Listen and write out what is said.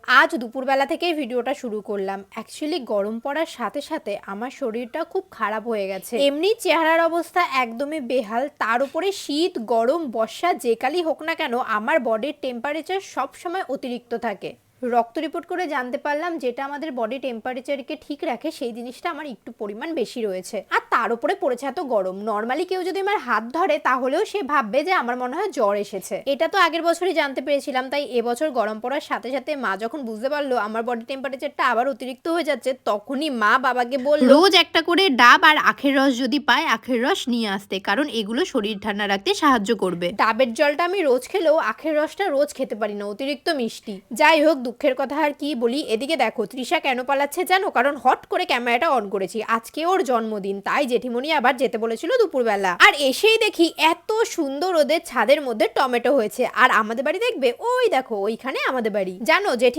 আজ দুপুরবেলা থেকেই ভিডিওটা শুরু করলাম। অ্যাকচুয়ালি গরম পড়ার সাথে সাথে আমার শরীরটা খুব খারাপ হয়ে গেছে। এমনি চেহারার অবস্থা একদমই বেহাল, তার উপরে শীত, গরম, বর্ষা যে কালই হোক না কেন আমার বডির টেম্পারেচার সবসময় অতিরিক্ত থাকে। রক্ত রিপোর্ট করে জানতে পারলাম যেটা আমাদের বডি টেম্পারেচারকে ঠিক রাখে সেই জিনিসটা আমার একটু পরিমাণ বেশি রয়েছে। আর তার উপরে পড়েছে এত গরম, নর্মালি কেউ যদি আমার হাত ধরে তাহলেও সে ভাববে যে আমার মনে হয় জ্বর এসেছে। এটা তো আগের বছরই জানতে পেরেছিলাম, তাই এবছর গরম পড়ার সাথে সাথে মা যখন বুঝতে পারলো আমার বডি টেম্পারেচারটা আবার অতিরিক্ত হয়ে যাচ্ছে, তখনই মা বাবাকে বলল রোজ একটা করে ডাব আর আখের রস যদি পায় আখের রস নিয়ে আসতে, কারণ এগুলো শরীর ঠান্ডা রাখতে সাহায্য করবে। ডাবের জলটা আমি রোজ খেলেও আখের রসটা রোজ খেতে পারি না, অতিরিক্ত মিষ্টি। যাই হোক, দুঃখের কথা আর কি বলি। এদিকে দেখো তৃষা কেন পালাচ্ছে জানো? কারণ হট করে ক্যামেরাটা অন করেছি, আজকে ওর জন্মদিন, তাই জেঠিমণি আবার যেতে বলেছিল দুপুরবেলা। আর এসেই দেখি এত সুন্দর ওদের ছাদের মধ্যে টমেটো হয়েছে। আর আমাদের বাড়ি দেখবে, ওই দেখো ওইখানে আমাদের বাড়ি। জানো জেঠি